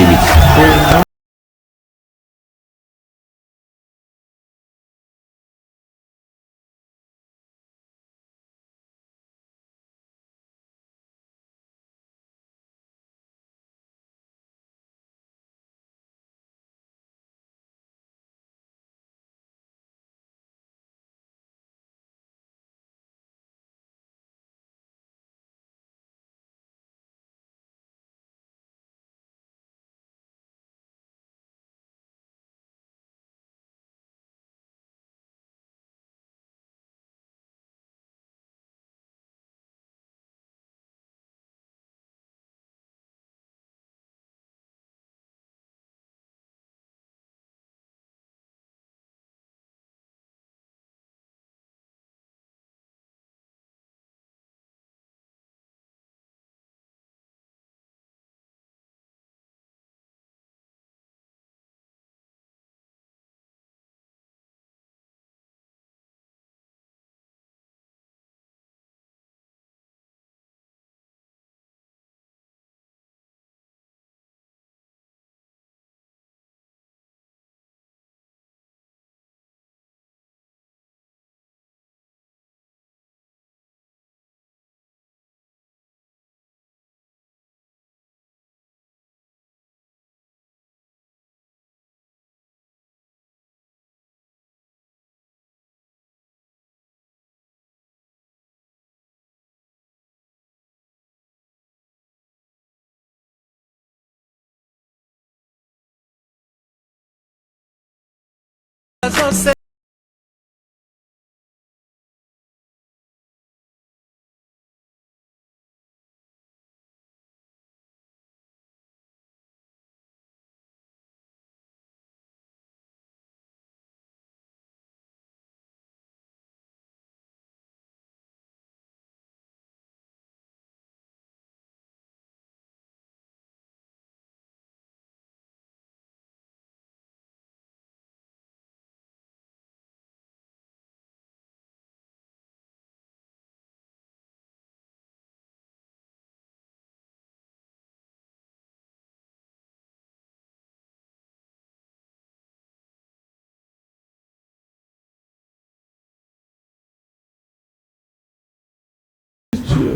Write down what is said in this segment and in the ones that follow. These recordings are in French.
TV.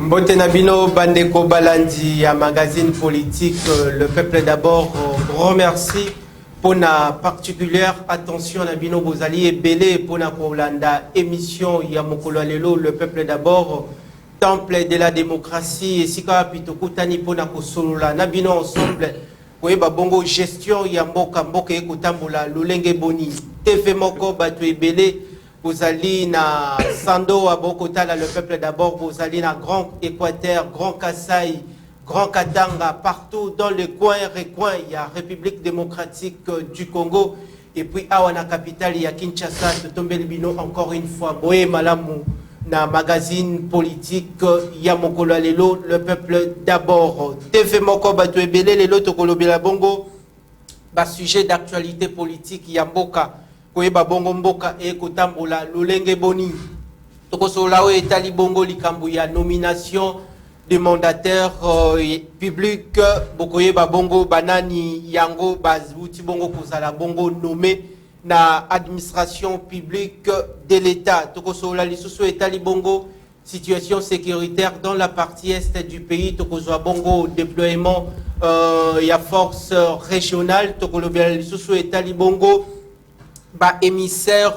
Mbote Nabino, Bandeko Balandi, à magazine politique, le peuple d'abord, grand merci pour la particulière attention Nabino Bozali et Belé pour la émission Yamokolo Alelo, le peuple d'abord, temple de la démocratie, et Sika Pitokutani pour la Kosolola, Nabino ensemble, pour bongo gestion Yamboka Mboka Ekotambola, Lulenge Boni, TV Moko Batwe Belé. Vous allez na Sando à Bokotala, le peuple d'abord, vous allez na Grand Équateur, Grand Kasaï, Grand Katanga, partout dans les coins et recoins, il y a République démocratique du Congo, et puis Awana capitale, il y a Kinshasa, Totombelbino, encore une fois, Boé Malamu, na magazine politique, Yamokolo Alelo, le peuple d'abord, TV Moko Batouebele, Lelo Tokolobela Bongo, bas sujet d'actualité politique, Yamboka. Koyeba bongo mboka e kotambola lolenge boni tokosolawe etali bongo likambu ya nomination des mandataires publics bokoyeba bongo banani yango bazuti bongo kozala bongo nommé na administration publique de l'État tokosola lisusu etali bongo situation sécuritaire dans la partie est du pays tokozwa bongo déploiement ya force régionale tokolobela lisusu etali bongo ba émissaire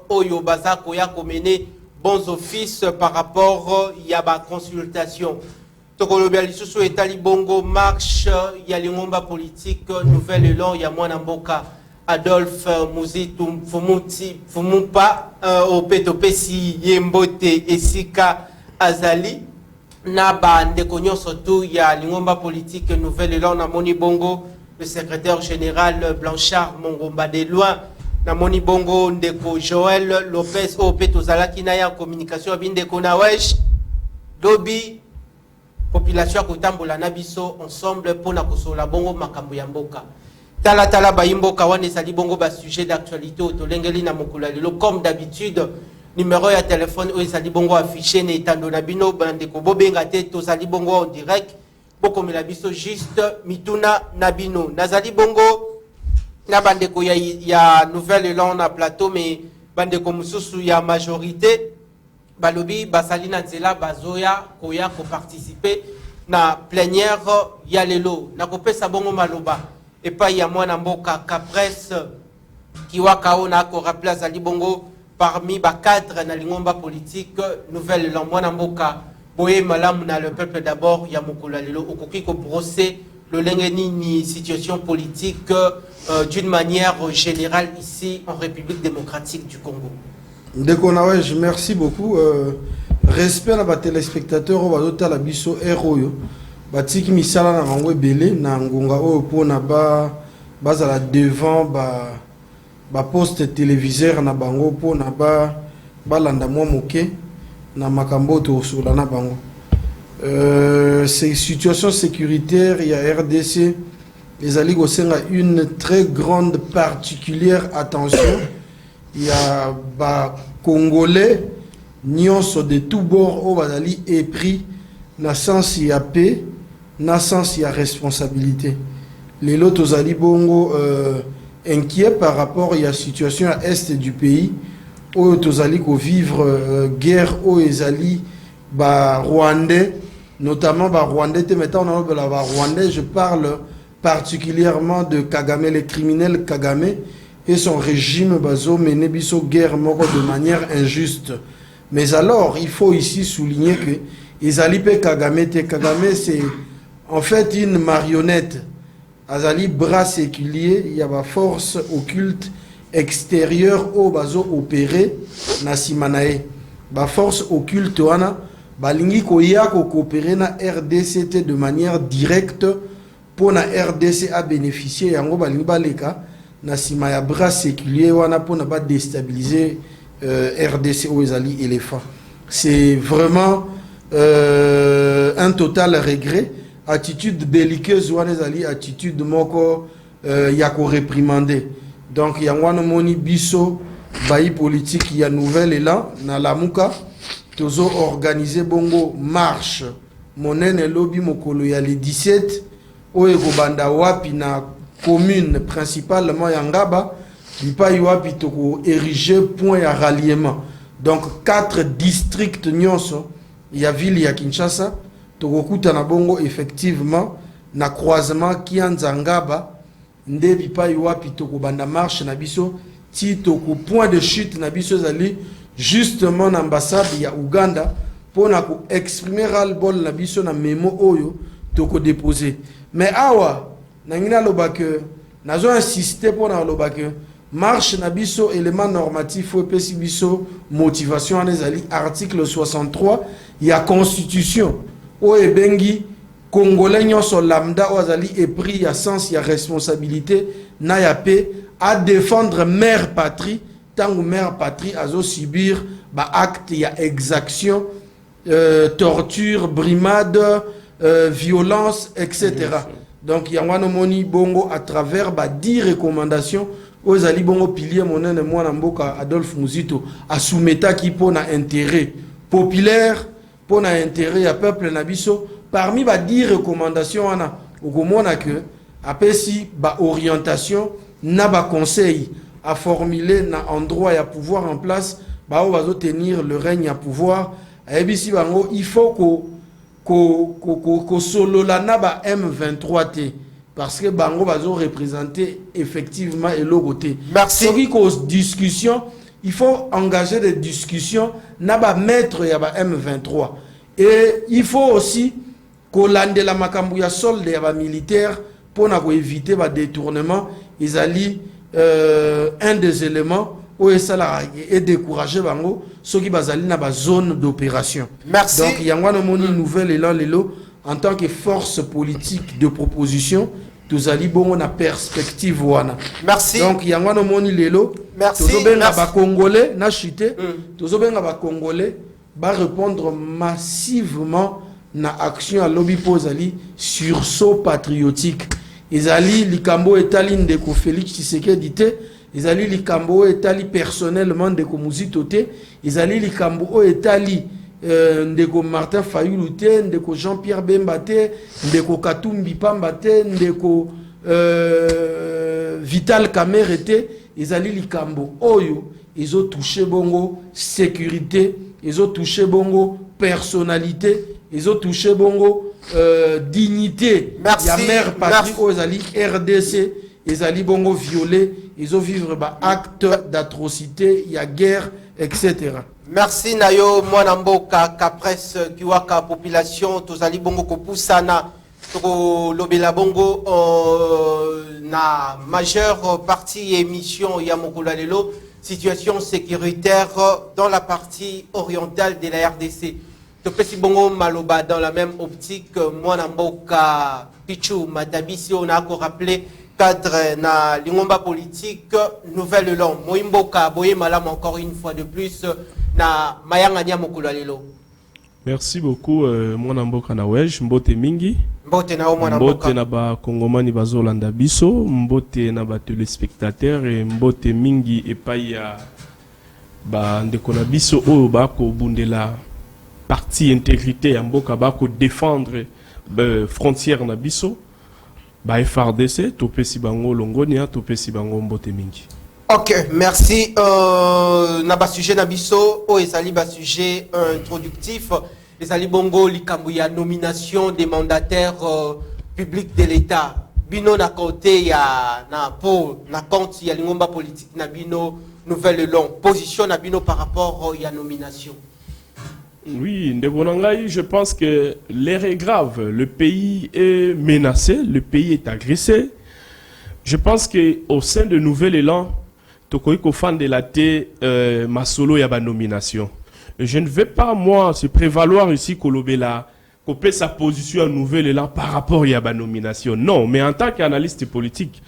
oyo baza koya komene bons offices par rapport ya ba consultation tokolobia lisusu etali bongo marche ya lingomba politique nouvelle élan ya mwana mboka Adolphe Muzitu Fumupa opetopesi yembote esika azali na ba ndeko nyonso tu ya lingomba politique nouvelle élan na moni bongo le secrétaire général Blanchard Mongomba de Loin na moni bongo ndeko Joël Lopez Opeto Zalaki na ya communication abindeko na wesh dobi population kotambola na biso ensemble pour na kosola bongo makambo ya mboka tala bayimboka wana ezali bongo ba sujet d'actualité otolengeli na mokolo lelo comme d'habitude numéro ya téléphone o ezali bongo affiché na etando na bino bandeko bobenga te tozali bongo en direct bokomela biso juste mituna nabino nazali bongo na bandeko ya Nouvelle Élan na plateau mais bandeko mususu ya majorité balobi basali na nzela bazoya koya ko participer na plénière ya lelo na kopesa bongo maloba epai ya mwana mboka Capres kiwaka ona ko rappeler azali bongo parmi ba cadre na lingomba politique Nouvelle Élan mwana mboka boye malamu na le peuple d'abord ya mokolo lelo okoki ko brosser le lengeni ni situation politique d'une manière générale ici en République démocratique du Congo. Ndekonawaj, merci beaucoup. Respect à les téléspectateurs au bazota la biso héros. Batiki misala na ngwe belé na ngonga o po na bazala devant ba poste téléviseur na bango po na balanda mwa moke na makambo to sula na bango. Ces situations sécuritaires, il y a RDC, les alliés a une très grande particulière attention. Il y a des Congolais, nyonso de tous bords au Bazali est pris, na sens il y a paix, na sens il y a responsabilité. Les lotos ali bongo inquiets par rapport à la situation à l'est du pays, où tozali ko vivre guerre aux Ezali ba Rwandais. Notamment bah, Rwandais, Rwandais, je parle particulièrement de Kagame, les criminels Kagame et son régime bazo mené biso guerre mort de manière injuste. Mais alors, il faut ici souligner que Izalipe Kagame, c'est en fait une marionnette. Azali bras séculier, il y a ma force occulte extérieure au bazo opéré na simanae. Ba force occulte wana balingi koya ko coopérer na RDC de manière directe pour na RDC à bénéficier yango balingi baleka na sima ya bras séculier wana pour na ba déstabiliser RDC aux ezali éléphant. C'est vraiment un total regret. Attitude belliqueuse wana ezali attitude moko ya ko réprimander. Donc yango na moni biso bayi politique ya Nouvelle Élan na Lamuka tozo organisé bongo marche monene lobby mokolo ya le 17 oyo kobanda wapi na commune principalement ya Ngaba lipai wapi toko ériger point ya ralliement. Donc 4 districts nyonso ya ville ya Kinshasa toko kuta na bongo effectivement na croisement Kianza Ngaba nde lipai wapi toko banda marche na biso ti toko point de chute na biso zali justement l'ambassade ya Uganda pour exprimer ras-le-bol na biso na memo oyo toko déposer. Mais awa nangina loba que nazo insister pour na loba que marche na biso élément normatif ou pesi biso motivation anezali article 63 ya constitution o ebengi congolais nyonso lambda o azali epris ya sens ya responsabilité na ya paix à défendre mère patrie tant que mère patrie a subir ba acte ya exaction torture brimade violence etc. Donc yangwana moni bongo à travers ba 10 recommandations aux ali bongo pilier monene mwana mboka Adolphe Muzito a soumeta qui pona intérêt populaire pona intérêt ya peuple na biso parmi ba 10 recommandations wana okomona que apesi ba orientation na ba conseil à formuler na endroit à pouvoir en place ba on va tenir le règne à pouvoir ebisi bango il faut ko solo la na ba M23 t parce que bango bazo représenter effectivement et le côté merci soki ko discussion il faut engager des discussions na ba maître ya ba M23 et il faut aussi ko lande la makambu ya solde ya ba militaire pour na ko éviter ba détournement izali un des éléments où est découragé bango ceux qui bazali na ba zone d'opération. Merci. Donc yangwana moni Nouvelle Élan lelo en tant que force politique de proposition tous ali bongo na perspective wana. Merci. Donc yangwana moni lelo merci. Tozo benga ba congolais na chuté tozo benga ba congolais ba répondre massivement na action à lobby posali sursaut patriotique. Ezali likambo etali ndeko Félix Tshisekedi te, ezali likambo etali personnellement ndeko Muzito te, ezali likambo etali ndeko Martin Fayulu te, ndeko Jean-Pierre Bemba te, ndeko Katumbi Pamba te, ndeko Vital Kamerhe te, ezali likambo oyo ils ont touché bongo sécurité, ils ont touché bongo personnalité, ils ont touché bongo dignité. Merci. Ya mère Patrick ezali RDC, ezali bongo violé, ils ont vivre ba acte d'atrocité, il y a guerre, etc. Merci Nayo Mwanamboka Kapres Kiwaka population tozali bongo kopusana to lobela bongo na majeure partie émission ya mokolo lelo situation sécuritaire dans la partie orientale de la RDC. Topesi bongo maloba dans la même optique Mwanamboka Pichu Matabisi on a encore rappelé cadre na lingomba politique nouvelle langue Moimboka boye malam encore une fois de plus na mayanga nya mokolo lelo. Merci beaucoup Mwanamboka na wej mbote mingi mbote na Mwanamboka mbote na ba kongomani bazolanda biso mbote na ba téléspectateurs et mbote mingi epai ya ba ndeko na biso oyo bako bundela partie intégrité ya mboka bako défendre frontière na biso ba FRDC topesi bango longonia topesi bango mbote mingi. Ok, merci. Na ba sujet na biso o ezali ba sujet introductif ezali bongo likambo ya nomination des mandataires publics de l'État. Bino na côté ya na po na compte ya lingomba politique na bino nouvelle long position na bino par rapport ya nomination. Oui, Ndebonangaï, je pense que l'air est grave. Le pays est menacé, le pays est agressé. Je pense qu'au sein de Nouvel Élan, Tokoïko fan de la T, Masolo y a ba nomination. Je ne vais pas, moi, se prévaloir ici Kolobela, couper sa position à Nouvel Élan par rapport à ba nomination. Non, mais en tant qu'analyste politique,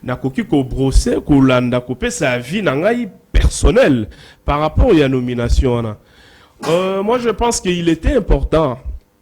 Nakoki ko brosser, Kolanda, couper sa vie nangaï personnelle par rapport à la nomination. Moi, je pense qu'il était important,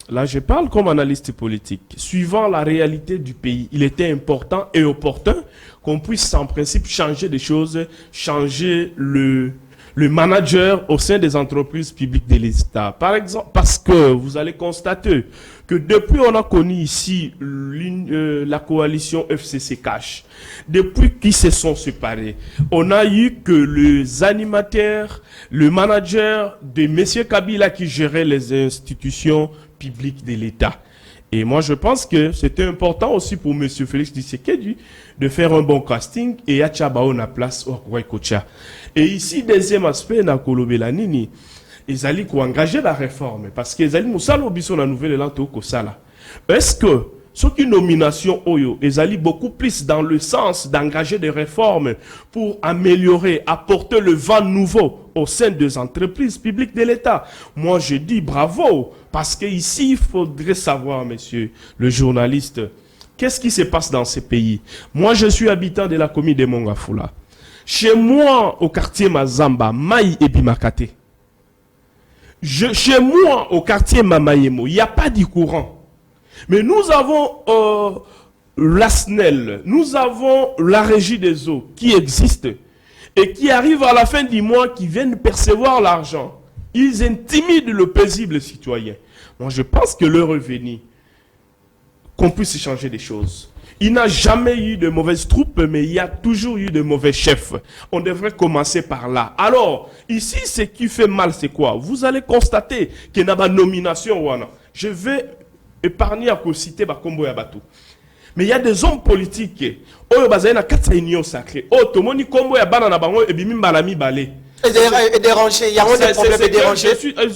là je parle comme analyste politique, suivant la réalité du pays, il était important et opportun qu'on puisse en principe changer des choses, changer le manager au sein des entreprises publiques de l'État. Par exemple, parce que vous allez constater que depuis on a connu ici la coalition FCC Cash, depuis qu'ils se sont séparés, on a eu que les animateurs, le manager de M. Kabila qui gérait les institutions publiques de l'État. Et moi, je pense que c'était important aussi pour M. Félix Tshisekedi de faire un bon casting et à Tchabao na place au Kocha. Et ici, deuxième aspect, na Kolobelanini, ils allaient engager la réforme parce qu'ils allaient nous biso na nouvelle lente kosala. Est-ce que ce qui nomination Oyo, ils allaient beaucoup plus dans le sens d'engager des réformes pour améliorer, apporter le vent nouveau au sein des entreprises publiques de l'État. Moi, je dis bravo, parce que ici, il faudrait savoir, monsieur le journaliste, qu'est-ce qui se passe dans ces pays. Moi, je suis habitant de la commune de Mongafula. Chez moi, au quartier Mazamba, Maï et Bimakate. Chez moi, au quartier Mamayemo, il n'y a pas de courant. Mais nous avons la SNEL, nous avons la régie des eaux qui existe et qui arrive à la fin du mois, qui viennent percevoir l'argent. Ils intimident le paisible citoyen. Moi, je pense que l'heure est venue qu'on puisse changer des choses. Il n'a jamais eu de mauvaises troupes, mais il y a toujours eu de mauvais chefs. On devrait commencer par là. Alors, ici, ce qui fait mal, c'est quoi? Vous allez constater qu'il n'y a pas de nomination. Je vais épargner à citer Bakombo Yabatou. Mais il y a des hommes politiques. Oh, bazay na katsa union sacrée. Oh, tout le monde Kombo Yabana na bango et bimi balami balé. Et déranger, il y a des problèmes de déranger.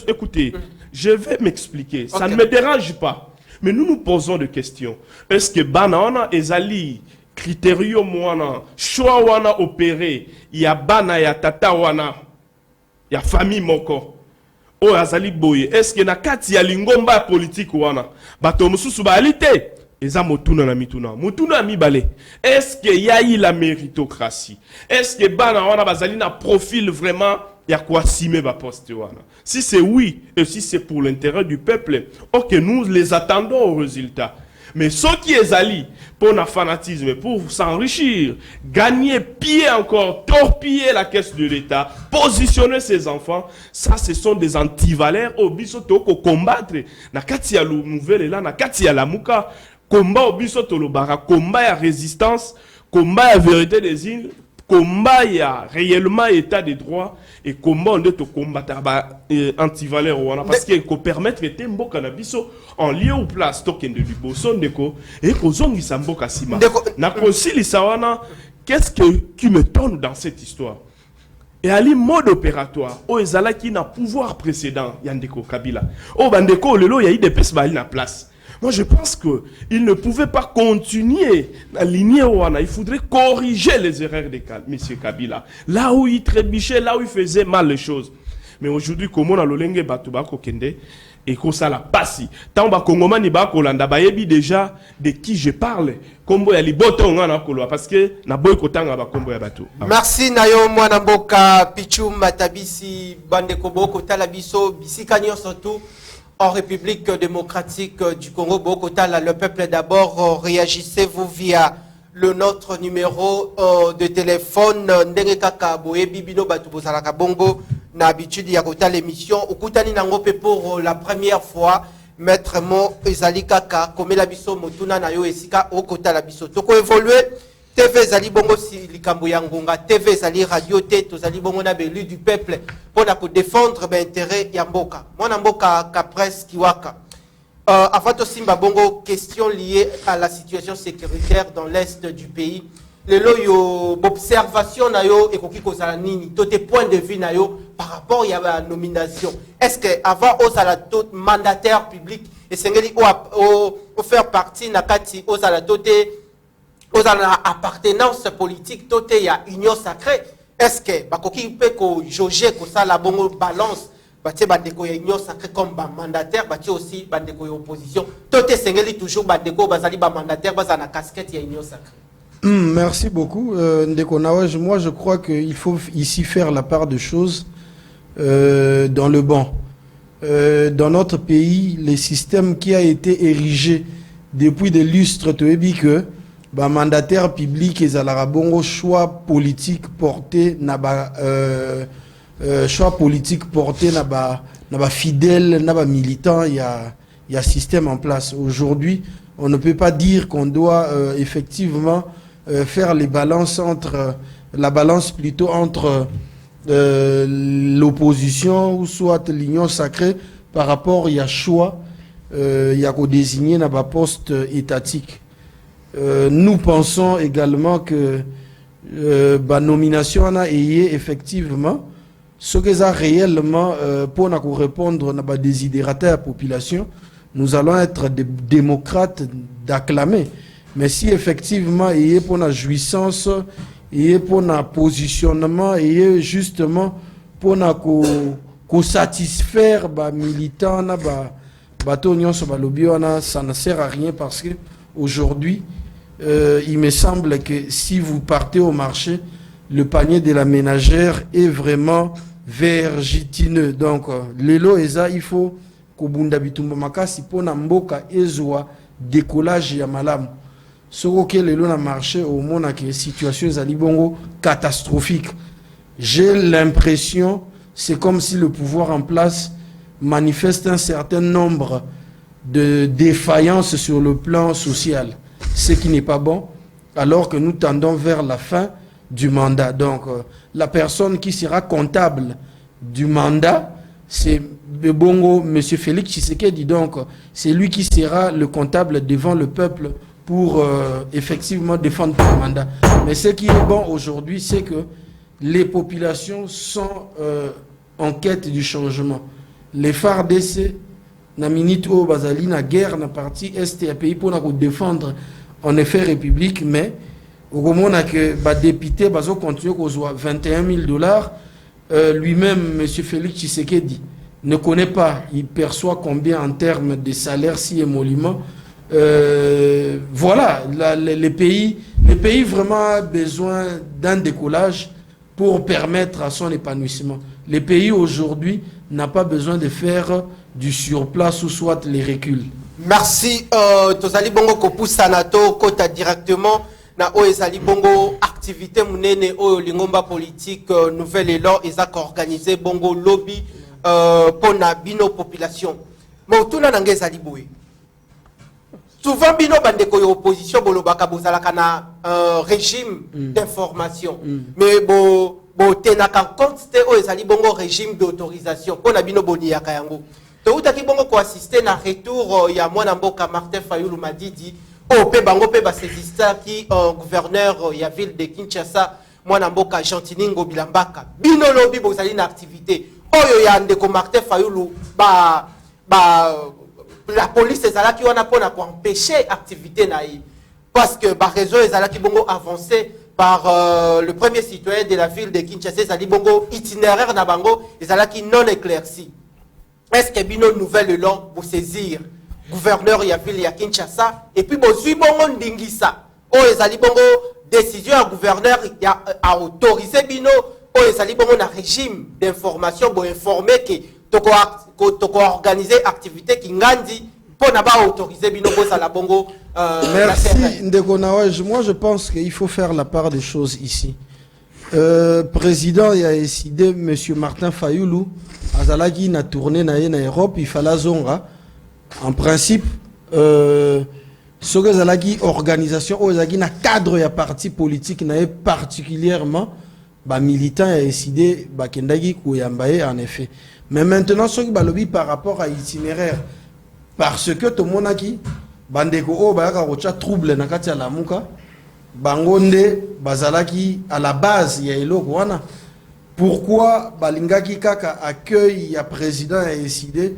Écoutez, je vais m'expliquer. Ça ne me dérange pas. Mais nous nous posons des questions. Est-ce que Bana ezali critérium wana, choix wana opéré, il y a Bana, il y a Tata wana, il y a famille moko. Oh azali boye. Est-ce que na kati ya lingomba politique wana, bato mususu ba alite? Eza motuna na mituna. Motuna mibale. Est-ce qu'il y a eu la méritocratie? Est-ce que Bana wana bazali na profil vraiment ya quoi simer ba poste wana? Si c'est oui, et si c'est pour l'intérêt du peuple, ok, nous les attendons au résultat. Mais ceux qui est alliés pour le fanatisme, pour s'enrichir, gagner, piller encore, torpiller la caisse de l'État, positionner ses enfants, ça ce sont des antivaleurs au biso toko combattre. Na kati ya nouvelle là, na kati ya lamuka, combat au biso tolobara, combat ya résistance, combat ya vérité des îles, combat ya réellement état de droit et comment on doit combattre anti-valeur parce qu'il faut permettre que tembo cannabiso en lieu ou place token de liboso ndeko et kozongi samboka sima na konsili sawana. Qu'est-ce qui me donne dans cette histoire et ali mode opératoire o ezala qui n'a pouvoir précédent yandeko Kabila o bandeko lelo ya IDPS ba na place. Moi, je pense qu'il ne pouvait pas continuer la lignée Ouana. Il faudrait corriger les erreurs de M. Kabila. Là où il trébuchait, là où il faisait mal les choses. Mais aujourd'hui, comme on a l'olenge batubako kende, et que ça la passe. Tant que Kongoman ni bako landa bayebi déjà de qui je parle. Kombo ya liboto ngana kolwa parce que na boy kotanga ba kombo ya bato. Merci Nayo mwana mboka Pichu Matabisi bandeko boko talabiso bisika nyonso tout. En République démocratique du Congo, Bogota, le peuple d'abord, réagissez-vous via le notre numéro de téléphone. Ndenge kaka boyebi bino batu bozalaka bongo na habitude ya kota l'émission. Okutani nangope pour la première fois. Maître Mo ezali kaka komela biso motuna na yo esika okota la biso. Toko évoluer. TV Zali Bongo si likambo ya ngonga, TV Zali Radio T, tozali bongo na belu du peuple pour défendre l'intérêt ya mboka. Mwana mboka ka presse kiwaka. Avant to simba bongo question liée à la situation sécuritaire dans l'est du pays. Lelo yo observation na yo ekoki kozala nini, to te point de vue na yo par rapport à la nomination. Est-ce que avant osala tout mandataire public et sengeli o faire partie na kati osala tote aux appartenance politique, tout est à union sacrée. Est-ce que bakoki peut ko jauger ko ça la bonne balance, batie bandeko ya union sacrée comme mandataire, batie aussi bandeko ya opposition. Tout est sengeli toujours bandeko bazali ba mandataire bazana casquette ya union sacrée. Merci beaucoup Ndeko Nawaj. Moi je crois qu'il faut ici faire la part de choses dans le banc. Dans notre pays, le système qui a été érigé depuis des lustres toebi que ba mandataire public et zalara bongo choix politique porté na ba choix politique porté na ba fidèle na ba militant. Il y a système en place aujourd'hui. On ne peut pas dire qu'on doit effectivement faire les balances entre la balance plutôt entre l'opposition ou soit l'union sacrée par rapport il y a choix il y a qu'au désigner na ba poste étatique. Nous pensons également que la nomination a été effectivement ce que ça réellement pour nous répondre à la désidération de la population. Nous allons être des démocrates d'acclamer. Mais si effectivement il y a pour la jouissance, il y a pour le positionnement, il y a justement pour nous satisfaire les militants, ça ne sert à rien parce que aujourd'hui, il me semble que si vous partez au marché, le panier de la ménagère est vraiment vertigineux. Donc, lelo eza, il faut kobunda bitumba makasi pour na mboka ezwa décollage ya malamu. Soko ke lelo na marché au mona que situation ezali bongo catastrophique. J'ai l'impression, c'est comme si le pouvoir en place manifeste un certain nombre de défaillances sur le plan social. Ce qui n'est pas bon, alors que nous tendons vers la fin du mandat. Donc, la personne qui sera comptable du mandat, c'est Bongo, M. Félix Tshisekedi. Donc, c'est lui qui sera le comptable devant le peuple pour effectivement défendre le mandat. Mais ce qui est bon aujourd'hui, c'est que les populations sont en quête du changement. Les FARDC, na minute au Bazali, na guerre, na partie Est et pays pour nous défendre en effet République, mais au moment où que député bazo continue qu'on soit $21,000, lui-même, M. Félix Tshisekedi, ne connaît pas, il perçoit combien en termes de salaire si émolument. Voilà, les pays vraiment ont besoin d'un décollage pour permettre à son épanouissement. Les pays aujourd'hui n'ont pas besoin de faire du surplace ou soit les reculs. Merci. Tozali bongo kopusa na to kota directement na o ezali bongo activité munene o lingomba politique nouvel élan ezaka organisé bongo lobby pour na bino population. Mais tuna na ngezali boye. Souvent bino bandeko yo opposition bolobaka bozalaka na régime d'information. Mais bo tenaka compte te o ezali bongo régime d'autorisation pour na bino boni ya kayango. Toutaki bongo ko assister na retour ya mwana mboka Martin Fayulu Madidi o pe bango pe ba saisista ki gouverneur ya ville de Kinshasa mwana mboka Jantiningo Bilambaka bino lobi bozali na activité oyo ya ndeko Martin Fayulu la police ezalaki wana pona ko empêcher activité na yi parce que ba réseau ezalaki bongo avancé par le premier citoyen de la ville de Kinshasa ezali bongo itinéraire na bango ezalaki non éclairci. Est-ce que bino nouvelle élan pour saisir gouverneur ya ville ya Kinshasa et puis bon suivre bongo ndingisa o ezali bongo décision ya gouverneur ya a autorisé bino o ezali bongo na régime d'information pour informer que toko organiser activité qui ngandi pour na ba autoriser bino ko sala bongo merci ndeko Nawaj. Moi je pense qu'il faut faire la part des choses ici. Président il a décidé monsieur Martin Fayulu azalaki na tournée na Europe il fallait zonga en principe ce que zalaki organisation ou zalaki na cadre ya parti politique na particulièrement ba militant a décidé ba kendaki koyambaye en effet. Mais maintenant ce qui balobi par rapport à itinéraire parce que to monaki bandeko o ba ka rocha trouble na kati ya Lamuka bangonde bazalaki à la base ya eloko wana. Pourquoi balingaki kaka accueil ya président a décidé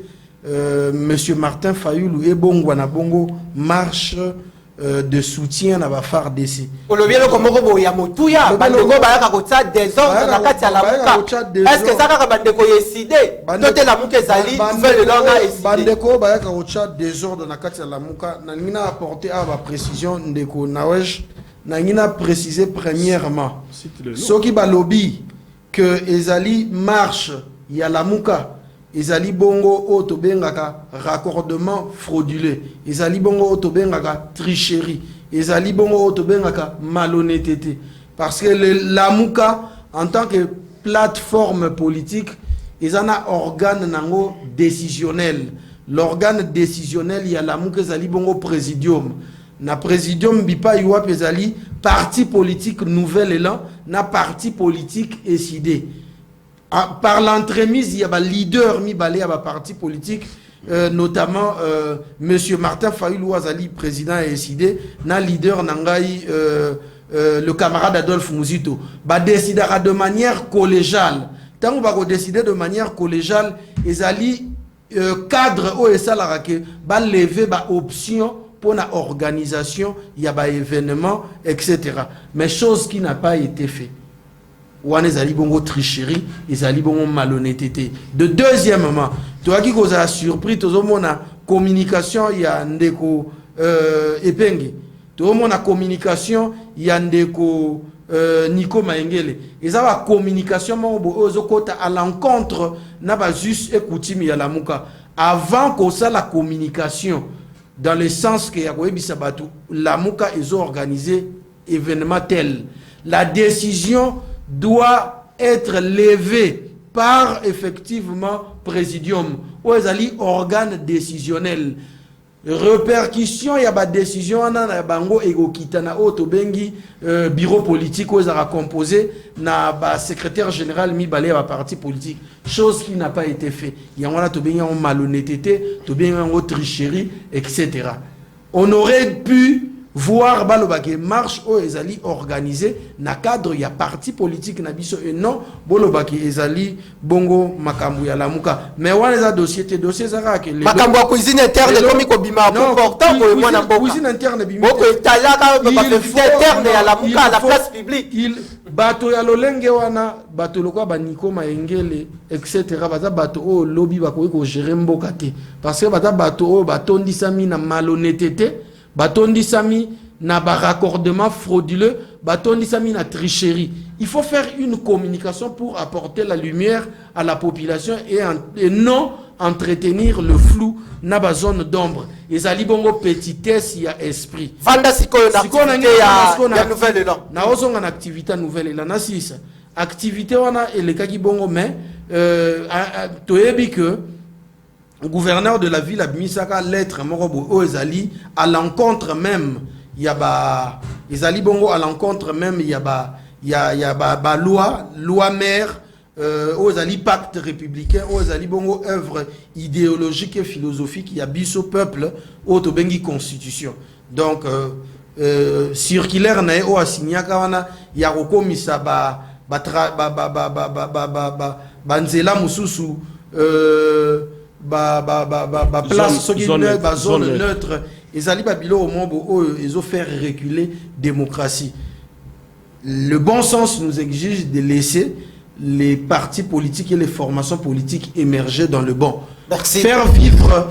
monsieur Martin Fayulu et bongo na bongo marche de soutien à la FARDC. Olobielo komoko boya motuya bandeko bayaka kotsa désordre na kati ya Lamuka. Est-ce que ça ka bandeko décidé tote Lamuka ezali nouvelle langue décidé bandeko bayaka kotsa désordre na kati ya Lamuka na ngina apporter à la précision ndeko Nawaj na ngina préciser premièrement ce qui balobi que ezali marche ya Lamuka ezali bongo otobengaka raccordement frauduleux ezali bongo otobengaka tricherie ezali bongo otobengaka malhonnêteté parce que Lamuka en tant que plateforme politique ezana organe nango décisionnel. L'organe décisionnel ya Lamuka ezali bongo présidium na présidium bipa yuwa ezali parti politique nouvel élan na parti politique SID. Par l'entremise, il y a un leader mi balé à un parti politique, notamment monsieur Martin Fayulu Azali, président SID, na leader nangai le camarade Adolphe Mouzito. Ba décidera de manière collégiale. Tant qu'on va décider de manière collégiale, Azali cadre au salarake ba lever ba option pour la organisation, il y a un événement, etc. Mais chose qui n'a pas été fait. Ou on est bongo tricherie, ils allient bongo malhonnêteté. De deuxièmement, toi qui vous a surpris, tout le monde a communication, il y a ndeko epenge. Tout le monde a communication, il y a ndeko Nico Maengele. Ils ont la communication à l'encontre n'a pas juste écouté mi la muka. Avant qu'on ça la communication, dans le sens que la muka ils ont organisé événement tel. La décision doit être levée par effectivement présidium ou les organes décisionnels. Répercussion, il y a des décisions na bango ego kitana auto bengi bureau politique où a composé na ba secrétaire général mi balé à parti politique, chose qui n'a pas été fait. Il y a on to bengi en malhonnêteté, to bengi en tricherie, etc. On aurait pu voir balobake marche o ezali organisé na cadre ya parti politique na biso et non bolobake ezali bongo makambu ya Lamuka. Mais wana za dossier zara ke makambu ya cuisine interne komi ko bima important pour moi na boka cuisine interne bima boko talaka ba interne ya Lamuka à la place publique il bato ya lolenge wana bato lokwa ba Nico Maengele etc. baza bato o lobby ba ko gérer mboka te parce que baza bato o batondisami na malhonnêteté batondi sami na raccordement frauduleux, batondi sami na tricherie. Il faut faire une communication pour apporter la lumière à la population et non entretenir le flou na ba zone d'ombre. Ezali bongo petitesse ya esprit. Vanda sikoyo na activité ya nouvelle élan. Na ozonga na activité nouvelle élan na sisa. Activité wana elekaki bongo mais toyebi que le gouverneur de la ville a mis sa lettre morobo ezali à l'encontre même il y a ba ezali bongo à l'encontre même il y a ba loi mère aux ali pacte républicain aux ali bongo œuvre idéologique et philosophique il y a biso peuple au to bengi constitution donc circulaire na o asignaka wana ya kokomisa nzela mususu place zone neutre ezali babilo au monde ils ont fait reculer démocratie. Le bon sens nous exige de laisser les partis politiques et les formations politiques émerger dans le bon. Merci. Faire vivre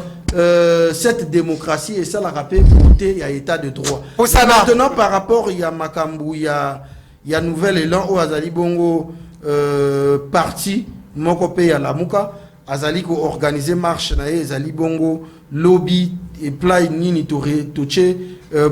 cette démocratie et ça la rappelle côté il y a état de droit. Maintenant par rapport il y a Makambu il y a nouvel élan au Azali Bongo parti Mokope ya Lamuka Azali ko organiser marche na Azali Bongo lobby et play nini toche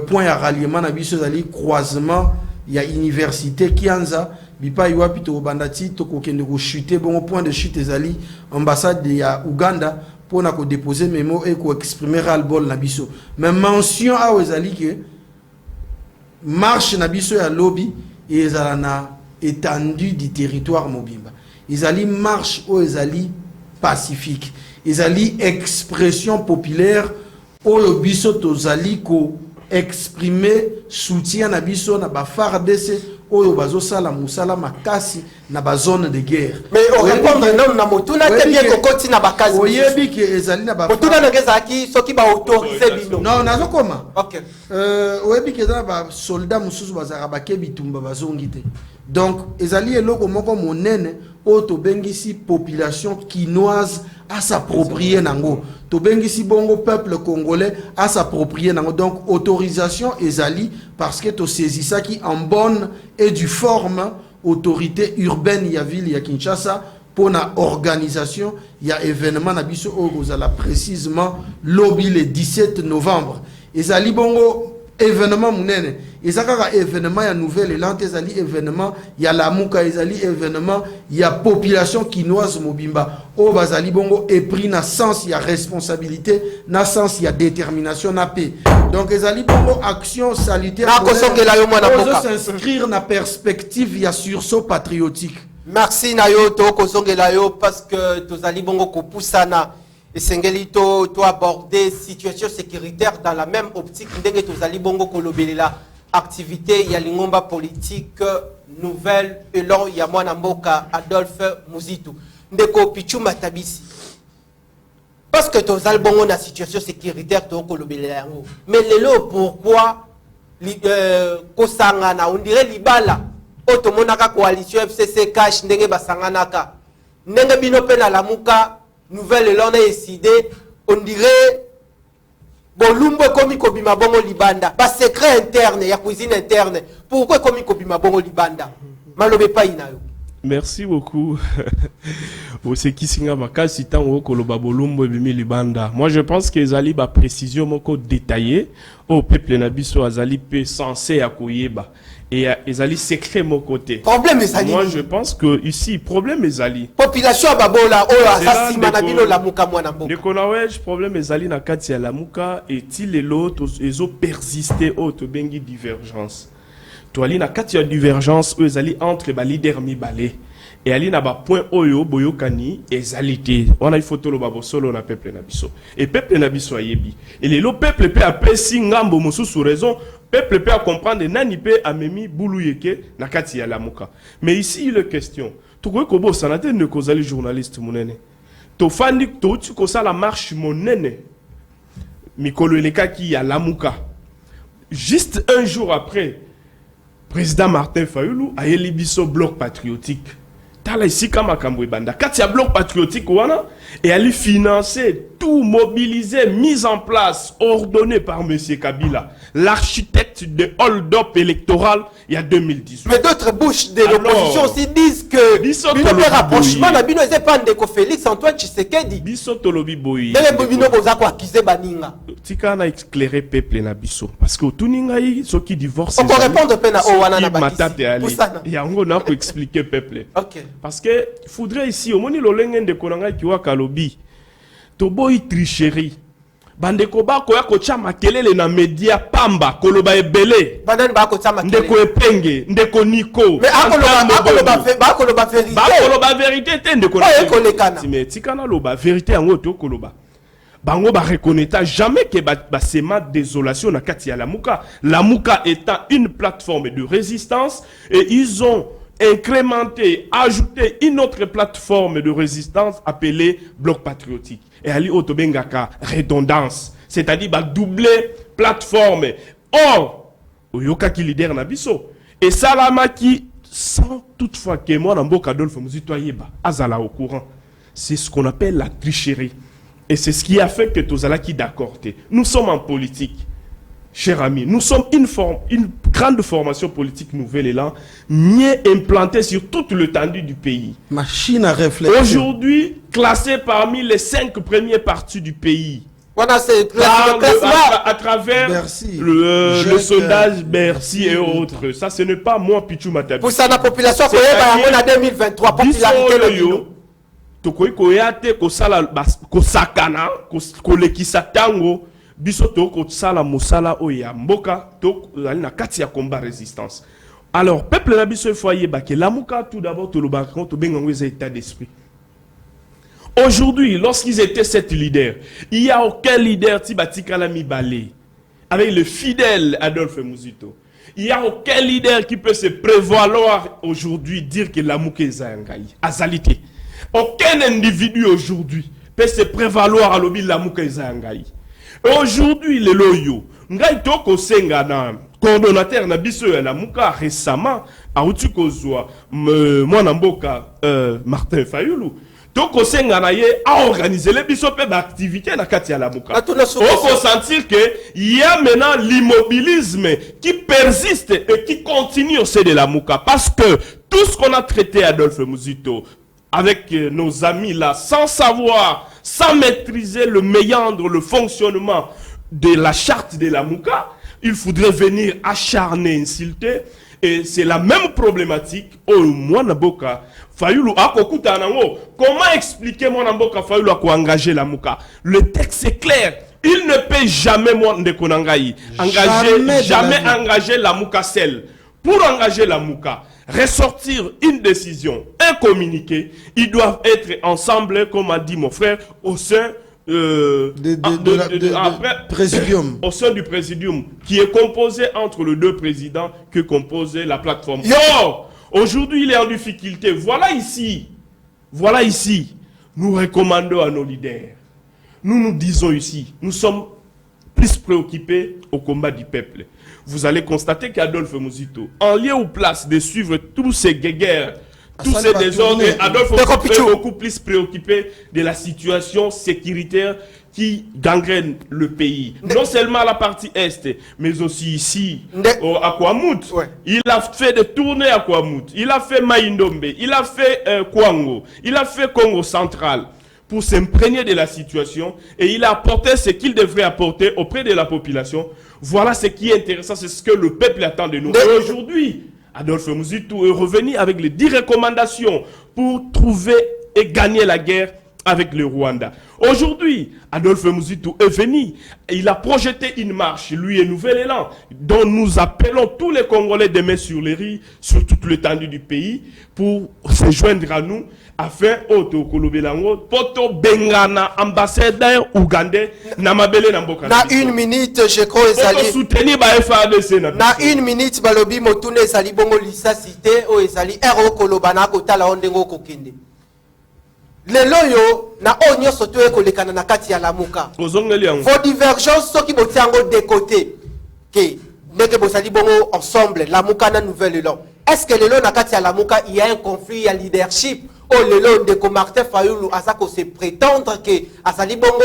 point à ralliement na biso Azali croisement il y a université Kianza bipa iwapi to bandati to kokende ko chuter bon point de chute ezali ambassade ya Uganda pour na ko déposer mémo et ko exprimer ras-le-bol na biso mais mention a ezali que marche na biso ya lobby et ezala na étendue du territoire mobimba ezali marche o ezali pacifique ezali expression populaire o biso tozali ko exprimer soutien na biso na ba FARDC oyo bazo sala musala makasi na ba zone de guerre mais on répond non na motuna te bien kokoti na bakazi oyebi ke ezali na ba motuna na ngeza ki soki ba autoriser bino non nazo koma OK oyebi ke ezali ba soldat mususu bazaka bakebi tumba bazongi te donc ezali eloko moko monene o to bengisi population quinoise à s'approprier nango to bengisi bongo peuple congolais à s'approprier nango donc autorisation ezali parce que to saisissa qui en bonne et due forme autorité urbaine ya ville ya Kinshasa pour na organisation il y a événement na biso ozala précisément lobby le 17 novembre ezali bongo événement munene ezaka événement ya nouvelle élan ezali événement ya Lamuka ezali événement ya population quinoise mobimba o bazali bongo et pris na sens ya responsabilité na sens ya détermination na paix donc ezali bongo action salutaire na kosongela yo mwana mboka s'inscrire na perspective ya sursaut patriotique. Merci na yo to kosongela yo parce que tozali bongo ko pusana et sengeli to aborder situation sécuritaire dans la même optique ndenge tozali bongo kolobelela activité ya lingomba politique nouvelle élan ya mwana mboka Adolphe Muzitu ndeko Pichuma Tabisi parce que tozali bongo na situation sécuritaire to kolobelela yango mais lelo pourquoi kosangana on dirait libala otomonaka coalition FCC cash ndenge basanganaka ndenge bino pe na Lamuka nouvelle élan a décidé on dirait bolumbo komi kobima bongo libanda ba secret interne ya cuisine interne pourquoi komi kobima bongo libanda malobe pa inayo. Merci beaucoup. C'est qui singa makasi tango koloba bolumbo bimi libanda. Moi je pense que ezali ba précision moko détaillée au peuple na biso azali pe censé akoyeba. Et ezali secret mon côté. Problème ezali. Moi je pense que ici problème ezali. Population babola oyo asasima na bino Lamuka mwana mboka. Ndekona wesh problème ezali na kati ya Lamuka et il et l'autre ezo persister au to bengi divergence. To ali na kati ya divergence ezali entre ba leader mibale. Et ali na ba point oyo boyokani ezalité. On a photo lo babo solo na peuple na biso. Et peuple na biso ayebi. Et le peuple peut apesi ngambo mosusu raison. Peuple peut comprendre nani peut amemi bouluyeke na kati ya Lamuka. Mais ici il est question. Tu crois que sanate ne kozali journaliste monene. To fandi to tu ko la marche monene. Mikolo eleka ki ya Lamuka. Juste un jour après président Martin Fayulu a yeli biso bloc patriotique. Tala ici kama kambwe banda. Kati ya bloc patriotique wana et ali financer tout mobiliser mise en place ordonné par monsieur Kabila. L'architecte quête de hold-up électoral il y a 2018. Mais d'autres bouches de l'opposition aussi disent que le rapprochement n'a pas de Félix Antoine Tshisekedi. Bisoto lobi boyi. Tika na éclairé peuple na biso parce que tuninga yi so qui divorce. On peut répondre pena o wana na bakisi. Ya ngo na ko expliquer peuple. OK. Parce que il faudrait ici au moni lolenge de konanga kiwa kalobi. To boy tricherie. Bandeko ba ko ya ko cha makelele na media pamba koloba ebele. Bandani ba ko cha makelele. Ndeko epenge, ndeko niko. Mais akoloba vérité. Ba koloba vérité te ndeko. Mais tikana loba vérité yango to koloba. Bango ba reconnaître jamais que ba sema désolation na kati ya Lamuka. Lamuka étant une plateforme de résistance et ils ont incrémenté, ajouté une autre plateforme de résistance appelée Bloc Patriotique. Et ali otobengaka redondance, c'est-à-dire ba doubler plateforme. Or, oyoka ki leader na biso. Et Salama qui sans toutefois que moi Namboka Adolphe Muzito Ayeba azala au courant. C'est ce qu'on appelle la tricherie. Et c'est ce qui a fait que Tozala qui d'accord. Nous sommes en politique, chers amis. Nous sommes une grande formation politique nouvelle élan, mieux implantée sur toute l'étendue du pays. Machine à réfléchir. Aujourd'hui, classée parmi les 5 premiers partis du pays. Voilà, c'est à travers le sondage Bercy et autres. Ça, ce n'est pas moi, Pichou Matabi. Pour ça, la population, en 2023, popularité. Tokoi koyate kosala kosakana kolekisa tango biso to kosala mosala oya mboka to na kati ya combat résistance. Alors peuple na biso foyer ba ke Lamuka tout d'abord to loba to bengango les état d'esprit. Aujourd'hui, lorsqu'ils étaient 7 leaders, il y a aucun leader tibatika la mibale avec le fidèle Adolphe Muzito. Il y a aucun leader qui peut se prévaloir aujourd'hui dire que Lamuka est zangai azalité. Aucun individu aujourd'hui peut se prévaloir à l'obi Lamuka Ezangai. Aujourd'hui, le loyo, ngai toko sengana, coordonnateur na biso ya Lamuka récemment, a uti kozwa mwana mboka Martin Fayulu. Toko sengana ye a organisé les biso pe d'activité na kati ya Lamuka. On peut sentir que il y a maintenant l'immobilisme qui persiste et qui continue au sein de Lamuka parce que tout ce qu'on a traité Adolphe Muzito avec nos amis là, sans savoir, sans maîtriser le méandre, le fonctionnement de la charte de Lamuka, il faudrait venir acharner, insulter. Et c'est la même problématique au Mwanamboka Fayulu Akokuta Nango. Comment expliquer Mwanamboka Fayulu à engager Lamuka? Le texte est clair. Il ne peut jamais jamais engager Lamuka seul. Pour engager Lamuka, ressortir une décision, un communiqué, ils doivent être ensemble, comme a dit mon frère, au sein présidium. Au sein du présidium, qui est composé entre les deux présidents que composait la plateforme. Or, aujourd'hui, il est en difficulté. Voilà ici, nous recommandons à nos leaders. Nous disons ici, nous sommes plus préoccupés au combat du peuple. Vous allez constater qu'Adolphe Muzito, en lieu ou place de suivre tous ces guerres, tous ces désordres, Adolphe Muzito est beaucoup plus préoccupé de la situation sécuritaire qui gangrène le pays. Non seulement à la partie Est, mais aussi ici, à Kouamout. Ouais. Il a fait des tournées à Kouamout. Il a fait Maïndombe. Il a fait Kwango. Il a fait Congo central. Pour s'imprégner de la situation et il a apporté ce qu'il devrait apporter auprès de la population. Voilà ce qui est intéressant, c'est ce que le peuple attend de nous. Et aujourd'hui, Adolphe Muzito est revenu avec les 10 recommandations pour trouver et gagner la guerre avec le Rwanda. Aujourd'hui, Adolphe Muzito est venu et il a projeté une marche, lui et Nouvel Élan, dont nous appelons tous les Congolais de mettre sur les riz, sur toute l'étendue du pays, pour se joindre à nous, afin Oto Kolobelango, Poto Bengana, ambassadeur ougandais, Namabele Namboka. Na une minute, je crois, Ezali. Soutenir ba FARDC. Na une minute, Balobi Motune Ezali Bongo Lisa Cité, o Ezali, Ero Kolobana, Kotala Ondengo Kokinde. Lelo yo na onyo soto ekolekana na kati ya Lamuka. Vos divergences sont qui botiango de côté. Que neke bosali bongo ensemble Lamuka na Nouvel Élan. Est-ce que lelo na kati ya Lamuka il y a un conflit, il y a leadership oh lelo ndeko Martin Fayulu asako se prétendre que asali bongo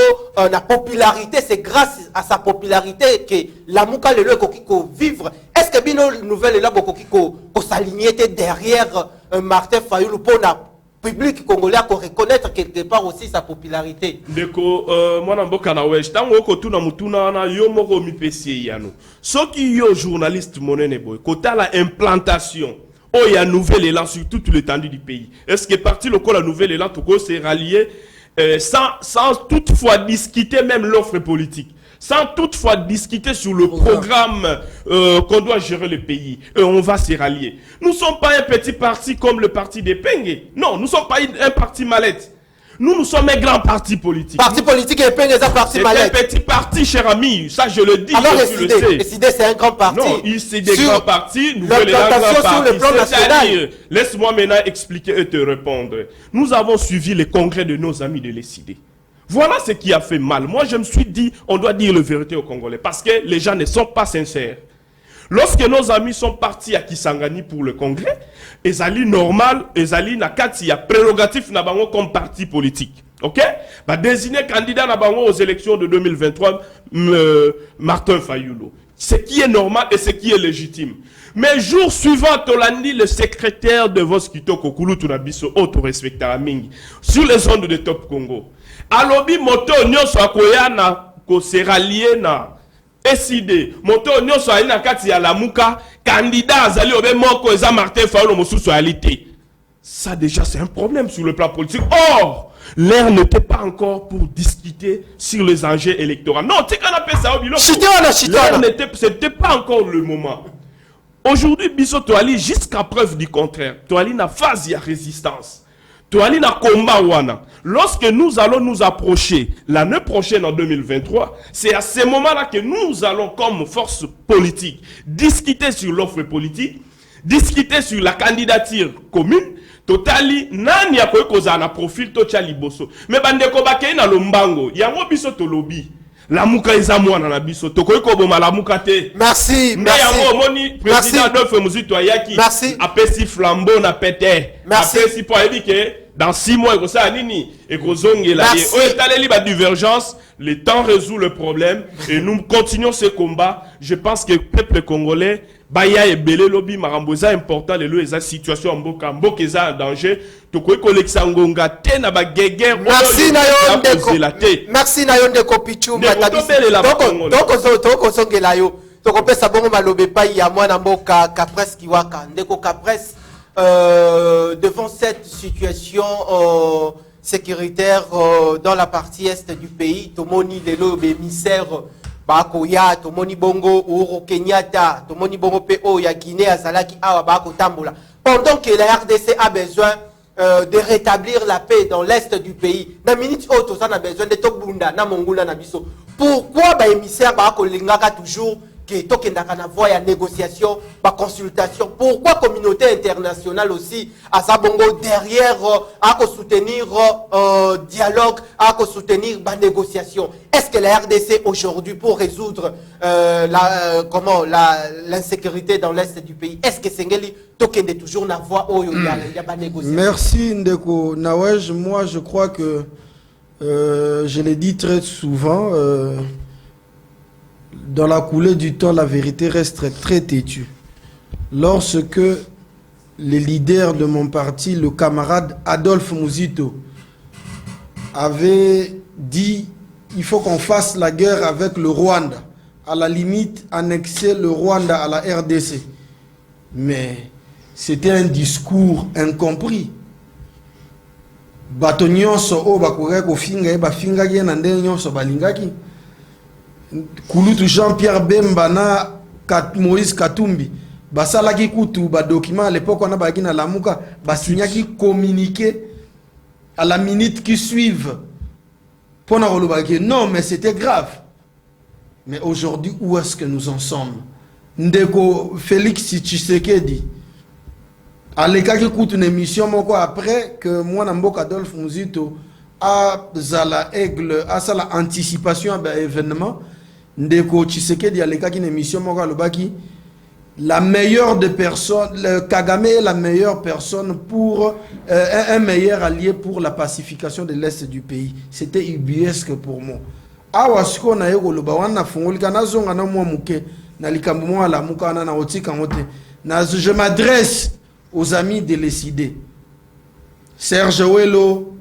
la popularité, c'est grâce à sa popularité que la muka lelo kokiko vivre. Est-ce que bino nouvelle là kokiko ko s'aligner derrière Martin Fayulu pour na public congolais à reconnaître quelque part aussi sa popularité? Ndeko mwana mboka na wesh tango ko tuna mutuna na yo moko mipesi yano. Soki yo journaliste monene boy kota la implantation oh, il y a un nouvel élan sur toute l'étendue du pays. Est-ce que parti le la nouvelle élan Togo s'est rallié sans toutefois discuter même l'offre politique, sans toutefois discuter sur le programme qu'on doit gérer le pays. On va se rallier. Nous ne sommes pas un petit parti comme le parti des Pengue. Non, nous ne sommes pas un parti mallette. Nous sommes un grand parti politique. Parti politique et Pengue, c'est un parti mallette. C'est un petit parti, cher ami. Ça, je le dis. Alors, SID, c'est un grand parti. Non, c'est des grands partis. Nous voulons un grand parti. Sur le plan national. Laisse-moi maintenant expliquer et te répondre. Nous avons suivi les congrès de nos amis de l'ECD. Voilà ce qui a fait mal. Moi, je me suis dit, on doit dire la vérité aux Congolais. Parce que les gens ne sont pas sincères. Lorsque nos amis sont partis à Kisangani pour le congrès, ezali normal, ezali nakati ya prérogatif na bango comme parti politique. OK? Bah désigner candidat na bango aux élections de 2023 Martin Fayulu. Ce qui est normal et ce qui est légitime. Mais jour suivant, Tolandi, le secrétaire de Voskito Kokulu Tunabiso, auto respecteur Mingi, sur les ondes de Top Congo. Alobi moto nyonso akoyana ko se rallier na SID moto nyonso ali na kati ya lamuka candidat azali obe moko eza Martin Fayulu mosusu alite. Ça déjà c'est un problème sur le plan politique. Or, l'ère n'était pas encore pour discuter sur les enjeux électoraux. Non, tu sais qu'on appelle ça au bilan. C'était pas encore le moment. Aujourd'hui, Biso Toali, jusqu'à preuve du contraire, Toali n'a phase de résistance. Toali n'a combat wana. Lorsque nous allons nous approcher l'année prochaine en 2023, c'est à ce moment-là que nous allons comme force politique discuter sur l'offre politique, discuter sur la candidature commune. Totali nani ya koza na profil to cha liboso. Mais bandeko bakei na lombango, yango biso to lobby. La muka eza mwana na biso tokoyiko boma la muka te. Merci, merci. Yango moni président d'offre muzito ayaki. Merci. Apesi flambeau na pete. Merci. Apesi po ebi que dans 6 mois ko sa nini et ko zongela ye. O etaleli ba divergence, le temps résout le problème et nous continuons ce combat. Je pense que le peuple congolais Baya et Belé lobby maramboza important les lois situation mboka mboka eza en danger to koy kolexangonga te na ba guerre. Merci na yo ndeko. Merci na yo ndeko Pichu matabisi. Toko songela yo. Toko pesa bongo malobe pa ya mwana mboka Kapres Kiwaka ndeko Kapres devant cette situation sécuritaire dans la partie est du pays tomoni lelo be émissaire Bako ya tomoni bongo Uhuru Kenyatta tomoni bongo PO ya Guinée azalaki awa bako tambola pendant que la RDC a besoin de rétablir la paix dans l'est du pays na minute auto ça a besoin de tobunda na mongula na biso pourquoi ba émissaire bako lingaka toujours que tokendaka na voie ya négociation ba consultation pourquoi communauté internationale aussi à sa bongo derrière à soutenir dialogue à soutenir ba négociation. Est-ce que la RDC aujourd'hui pour résoudre l'insécurité dans l'est du pays est-ce que Sengeli tokende toujours na voie où il y a ba négociation? Merci Ndeko Nawej, moi je crois que je l'ai dit très souvent dans la coulée du temps, la vérité reste très têtue. Lorsque les leaders de mon parti, le camarade Adolphe Muzito, avait dit il faut qu'on fasse la guerre avec le Rwanda, à la limite annexer le Rwanda à la RDC. Mais c'était un discours incompris. Batonyon so o bakure ko finga ba finga ye na ndenyo so balingaki. Kulutu Jean-Pierre Bemba na Moïse Katumbi basalaki kutu ba document à l'époque on a baki na lamuka basignaki communiqué à la minute qui suive pour na rolobaki non mais c'était grave. Mais aujourd'hui où est-ce que nous en sommes? Ndeko Félix Tshisekedi alekaki kutu na émission moko après que moi na mboka Adolphe Muzito a zala aigle a sala anticipation à événement. Ndeko Tshisekedi alekaki na émission moko alobaki la meilleure des personnes, Kagame est la meilleure personne pour un meilleur allié pour la pacification de l'Est du pays. C'était ubuesque pour moi. Awasko na yego loba wana fungolika na zonga na mwa muke na likambo mwa la muka na otika ngote. Je m'adresse aux amis de l'ECD. Serge Welo,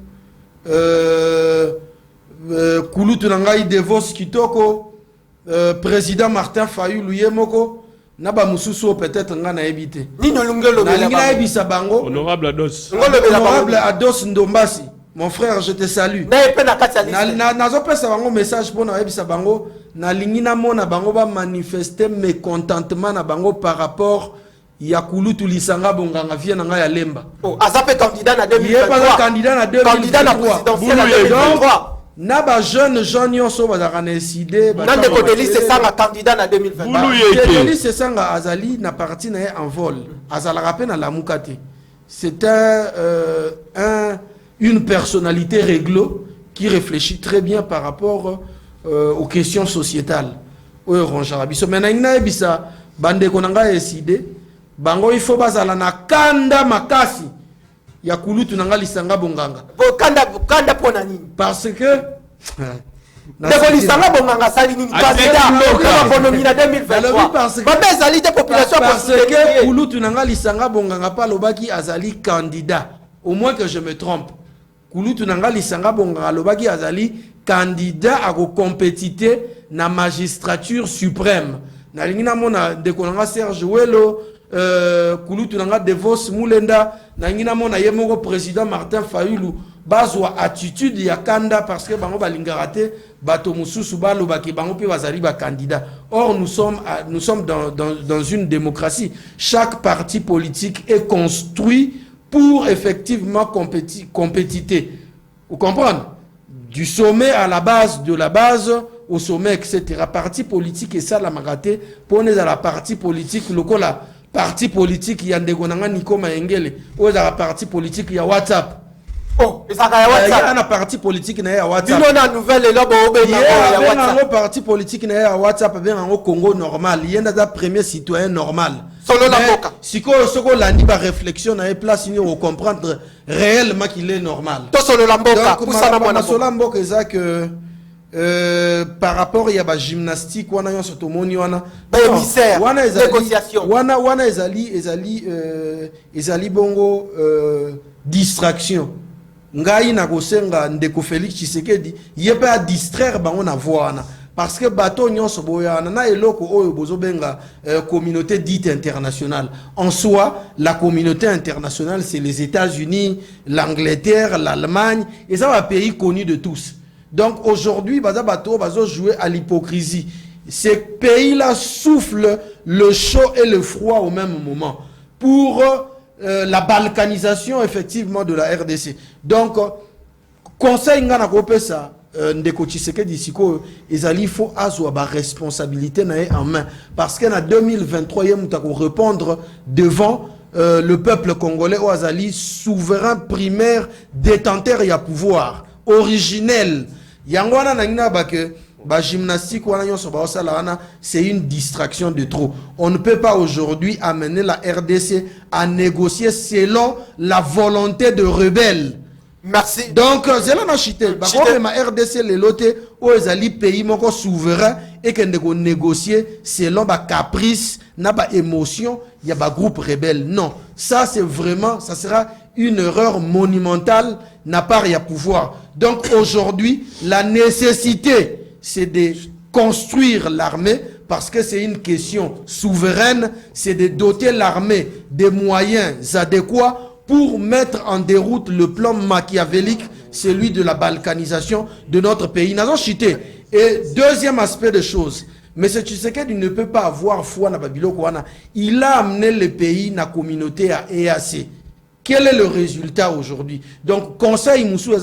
Kulutu Nangai Devos Kitoko, président Martin Fayulu Yemoko. Naba mususu peut-être ngana ebité. Nino lungelo na lingina ebisa bango. Honorable Ados. Honorable Ados Ndombasi. Mon frère, je te salue. Nazo pesa bango message pour na ebisa bango. Na lingina mona bango ba manifester mécontentement na bango par rapport ya Kulutu Lisanga Bonganga vient na ya Lemba. Oh, azape candidat na 2023. Il est pas candidat na 2023. Candidat na présidentielle na 2023. Naba jeune nyonso bazaka na décider nande ko Delise Sanga candidat na 2023. Delise Sanga azali na parti na en vol. Azala rappel na la mukate. C'est une personnalité réglo qui réfléchit très bien par rapport aux questions sociétales. Oyo ronjara biso menangina ebisa bande konanga décider bango il faut bazala na kanda makasi. Ya Kulutu Nanga Lisanga Bonganga. Kanda pona nini? Parce que Ndeko Lisanga Bonganga sali nini candidat na bonomi na 2023. Babe ezali de population parce que Kulutu Nanga Lisanga Bonganga pa lobaki azali candidat. Au moins que je me trompe. Kulutu Nanga Lisanga Bonganga lobaki azali candidat à compétiter na magistrature suprême. Na lingina mona ndeko nanga Serge Welo Kulutu Nanga Devos Mulenda nangina mona yemoko président Martin Fayulu bazwa attitude ya kanda parce que bango balingarate bato mususu balo baki bango pe bazali ba candidat. Or nous sommes dans une démocratie. Chaque parti politique est construit pour effectivement compétiter. Vous comprenez? Du sommet à la base, de la base au sommet, etc. Parti politique et ça la magaté pour nous à la partie politique lokola parti politique ya ndegonanga Niko Maengele ou la parti politique ya WhatsApp. Oh, ça ya WhatsApp. Il y a un parti politique na WhatsApp. Dino na nouvelle là ba ya WhatsApp. Il y a un parti politique na WhatsApp bien en Congo normal. Il y a un premier citoyen normal. Solo la boka. Siko landi ba réflexion na place ni on comprendre réellement qu'il est normal. To solo la boka. Pour ça na solo la boka ça que par rapport il y a ba gymnastique wana yon soto moni wana émissaire négociation wana ezali bongo distraction ngai na kosenga ndeko Félix Tshisekedi yepe a distraire bango na voana parce que bato nyonso boyana na eloko oyo bozobenga communauté dite internationale. En soi, la communauté internationale c'est les États-Unis, l'Angleterre, l'Allemagne et ça va pays connus de tous. Donc aujourd'hui, bato bazo jouer à l'hypocrisie. Ces pays-là soufflent le chaud et le froid au même moment pour la balkanisation effectivement de la RDC. Donc conseil ngana kopesa ndeko Tshisekedi siko ezali faut azwa ba responsabilité na en main parce que en 2023 il muta ko répondre devant le peuple congolais au azali souverain primaire détenteur ya pouvoir originel. Yangwana nangina bake ba gymnastique wana nyonso ba osala wana c'est une distraction de trop. On ne peut pas aujourd'hui amener la RDC à négocier selon la volonté de rebelles. Merci. Donc zela na chité ba ko ma RDC le loté o ezali pays moko souverain et que ndeko négocier selon ba caprice na ba émotion ya ba groupe rebelle. Non, ça c'est vraiment ça sera une erreur monumentale n'a pas rien pouvoir. Donc aujourd'hui, la nécessité, c'est de construire l'armée parce que c'est une question souveraine, c'est de doter l'armée des moyens adéquats pour mettre en déroute le plan machiavélique, celui de la balkanisation de notre pays. Nous avons cité. Et deuxième aspect de choses, mais M. Tshisekedi ne peut pas avoir foi dans Babiloko. Il a amené le pays, la communauté à EAC. Quel est le résultat aujourd'hui? Donc, conseil Moussou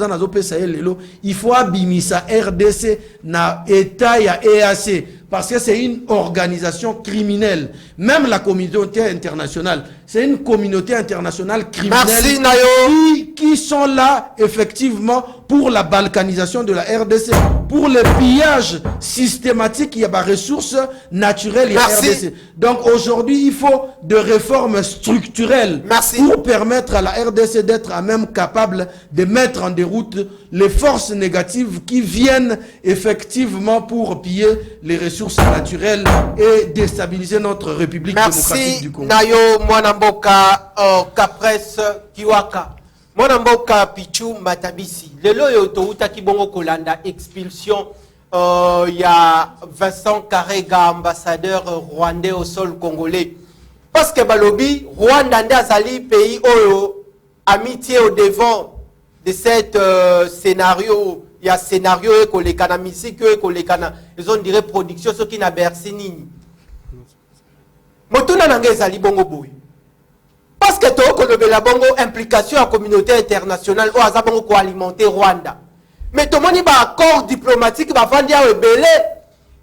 il faut abimisa RDC na État ya EAC parce que c'est une organisation criminelle. Même la communauté internationale, c'est une communauté internationale criminelle. Merci, Nayo. qui sont là effectivement pour la balkanisation de la RDC, pour le pillage systématique, il y a des ressources naturelles, il y a RDC. Donc aujourd'hui, il faut de réformes structurelles pour permettre à la RDC d'être à même capable de mettre en déroute les forces négatives qui viennent effectivement pour piller les ressources naturelles et déstabiliser notre République démocratique du Congo. Merci Nayo Mwanamboka Kapres Kiwaka. Mwanamboka Pichu Matabisi. Lelo yo touta kibongo kolanda expulsion ya Vincent Karega, ambassadeur rwandais au sol congolais. Parce que balobi Rwanda nda azali pays oyo amitié au devant de cet scénario. Il y a scénario ekolekana musique ekolekana ils ont dirait production ce qui na bersi nini. Motuna nanga ezali bongo boy. Parce que to kolobela bongo implication à communauté internationale ou aza bongo ko alimenter Rwanda. Mais tout le monde ba accord diplomatique ba vandi a ebele.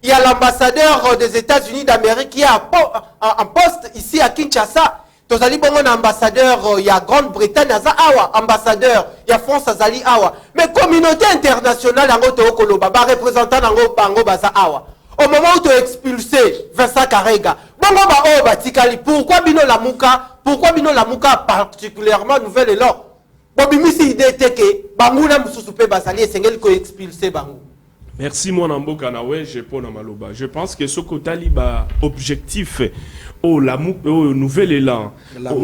Il y a l'ambassadeur des États-Unis d'Amérique qui est en poste ici à Kinshasa. Tozali bongo na ambassadeur il y a Grande-Bretagne aza awa ambassadeur, il y a France azali awa. Mais communauté internationale ango to koloba ba représentant nango bango baza awa. Au moment où tu as expulsé Vincent Karega, bongo ba o batikali, pourquoi bino lamuka particulièrement nouvelle élan? Bobimisi idée teke banguna mususupe basali esengeli ko expulser bango. Merci mon amboka na we je pona maloba. Je pense que ce côté ba objectif au nouvel élan.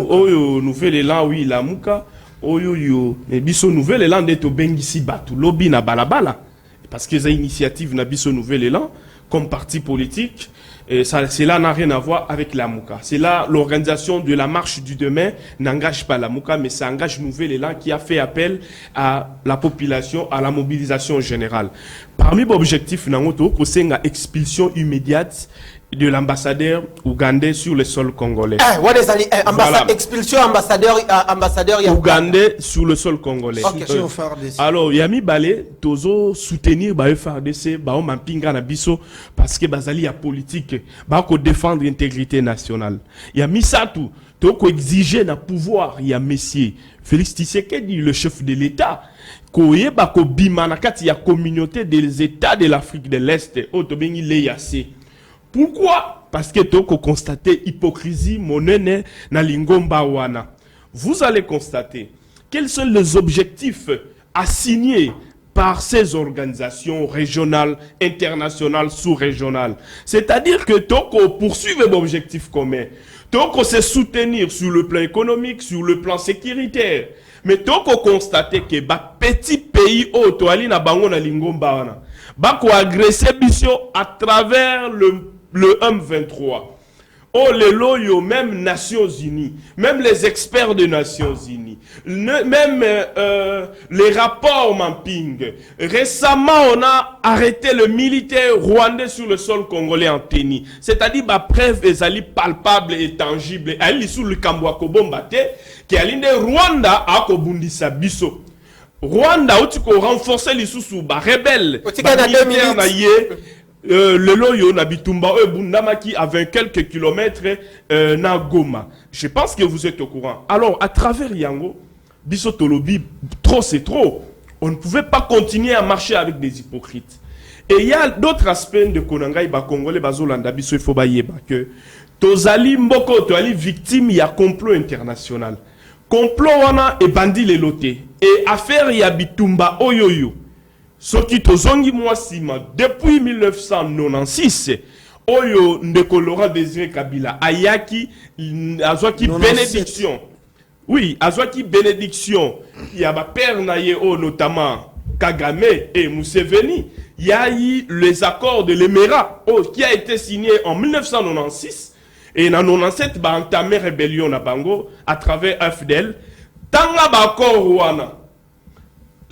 Au nouvel élan oui lamuka yo mais biso nouvel élan de to bengisi batu lobby na balabala parce que c'est initiative na biso nouvel élan comme parti politique. Et cela n'a rien à voir avec la Mouka. C'est là l'organisation de la marche du demain n'engage pas la Mouka, mais ça engage Nouvel Élan qui a fait appel à la population, à la mobilisation générale. Parmi les objectifs, c'est une expulsion immédiate de l'ambassadeur ougandais sur le sol congolais. Voilà. Expulsion ambassadeur ougandais sur le sol congolais. Okay. Alors, Yami Balé, Tozo soutenir le FARDC, Mampinga na biso parce que Bazali a politique, ko défendre l'intégrité nationale. Yami Satou, Toko exiger na pouvoir, il y a Messier Félix Tshisekedi, le chef de l'État. Koye bako bimanakati ya communauté des États de l'Afrique de l'Est, Otobengi Leyase. Pourquoi? Parce que tu as constaté hypocrisie monene na lingomba wana. Vous allez constater quels sont les objectifs assignés par ces organisations régionales, internationales, sous-régionales. C'est-à-dire que tu as poursuivre l'objectif commun. Tu as se soutenir sur le plan économique, sur le plan sécuritaire. Mais tu as constaté que petit pays tu as na bango na lingomba wana. Bako agresser biso à travers le M23. Oh, les loyaux, même Nations Unies, même les experts des Nations Unies, même les rapports Mamping. Récemment, on a arrêté le militaire rwandais sur le sol congolais en Téni. C'est-à-dire, preuve est palpable et tangible. Elle est sur le Kambwako Bombate, qui a l'inde Rwanda à Kobundisa Biso. Rwanda, où tu peux renforcer les sous-sous, rebelles, militaires le loyo na bitumba bundamaki à 20 quelques kilomètres na Goma. Je pense que vous êtes au courant. Alors à travers Yango, biso tolobi trop c'est trop. On ne pouvait pas continuer à marcher avec des hypocrites. Et il y a d'autres aspects de Konangai ba Congolais bazolanda biso il faut ba yeba que tozali mboko toali victime ya complot international. Complot wana e bandi le loté et affaire ya bitumba oyoyo. Ce qui tozongi mwasima depuis 1996 oyo ndeko Laurent Désiré Kabila ayaki azwaki bénédiction. Oui, azwaki bénédiction. Il y a ba père naye notamment Kagame et Museveni. Il y a eu les accords de l'Émirat qui a été signé en 1996 et en 1997 ba entamé rébellion na bango à travers FDL. Tanga ba accord wana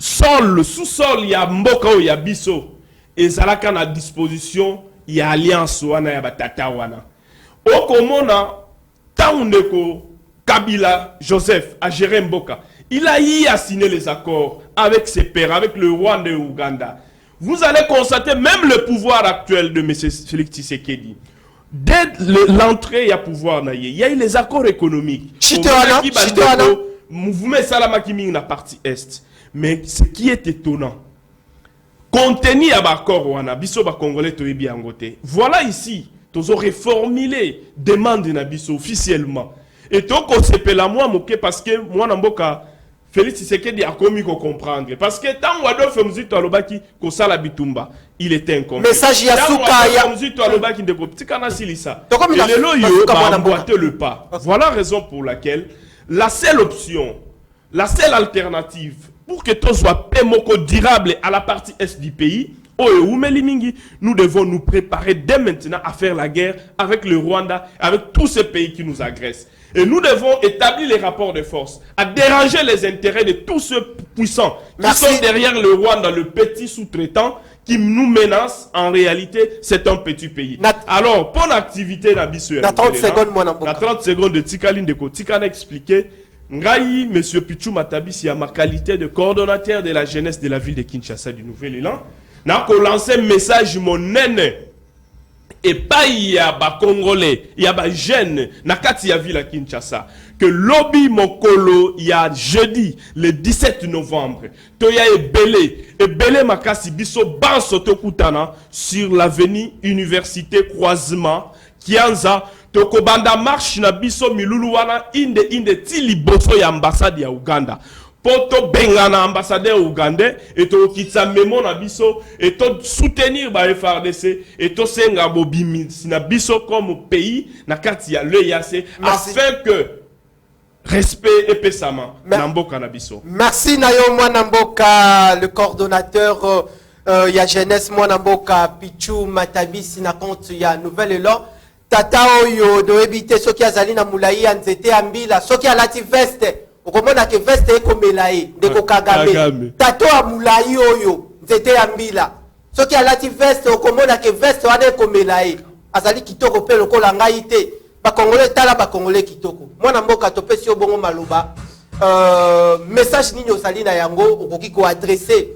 sol, sous-sol, il y a Mboka, il y a Bisso. Et Zalaka à disposition, il y a alliance wana ya batata wana. Okomona, Taoundeko, Kabila, Joseph, a géré Mboka. Il a y à signer les accords avec ses pairs, avec le Rwanda et Ouganda. Vous allez constater même le pouvoir actuel de M. Félix Tshisekedi. Dès l'entrée, il y a pouvoir, il y a eu les accords économiques. mouvement salama qui ming na partie est. Mais ce qui est étonnant, contenu à bakor wana biso ba congolais to yebi angote. Voilà ici, tozo reformuler demande na biso officiellement. Et to ko sepela moi moké parce que moi na mboka Félix Tshisekedi a commis qu'on comprendre. Parce que tant Adolphe Muzito Alobaki ko sala bitumba, il était incompris. Message Yasuka ya Muzito Alobaki de Tikana Silisa. Et le lo yo va emboîter le pas. Voilà la raison pour laquelle la seule option, la seule alternative pour que tout soit pémoko durable à la partie est du pays, nous devons nous préparer dès maintenant à faire la guerre avec le Rwanda, avec tous ces pays qui nous agressent. Et nous devons établir les rapports de force, à déranger les intérêts de tous ceux puissants qui sont derrière le Rwanda, le petit sous-traitant qui nous menace. En réalité, c'est un petit pays. Alors, pour l'activité d'Abisso, 30 secondes, mon amour. 30 secondes de Tikaline de Kotikana expliqué. Ngai, M. Pichou Matabisi, a ma qualité de coordonnateur de la jeunesse de la ville de Kinshasa du Nouvel-Élan, n'a qu'à lancer un message mon nene. Et pas il y a des Congolais, il y a des jeunes, nakati ya ville à Kinshasa, que lobby mokolo, il y a jeudi, le 17 novembre, toya ebele makasi biso banso tokutana sur l'avenue Université Croisement, Kianza, toko banda marche na biso milulu wana inde tili boso ya ambassade ya Uganda. Poto bengana ambassadeur ougandais et to kitsa memo na biso et to soutenir ba FRDC et to senga bobimi na biso comme pays na kati ya l'EAC afin que respect et pesama na mboka na biso. Merci Nayo Mwanamboka, le coordonnateur ya jeunesse Mwanamboka Pichou Matabisi na compte ya Nouvelle-Élan. Tata oyo do ebite soki azali na mulai ya nzete ambila soki alati veste okomona ke veste ekomelaye ndeko Kagame. Tato a mulai oyo nzete ambila soki alati veste okomona ke veste wana ekomelaye azali kitoko pe lokola ngai te bakongole tala bakongole kitoko mwana mboka topesi obongo maloba message nini osali na yango okoki ko adresser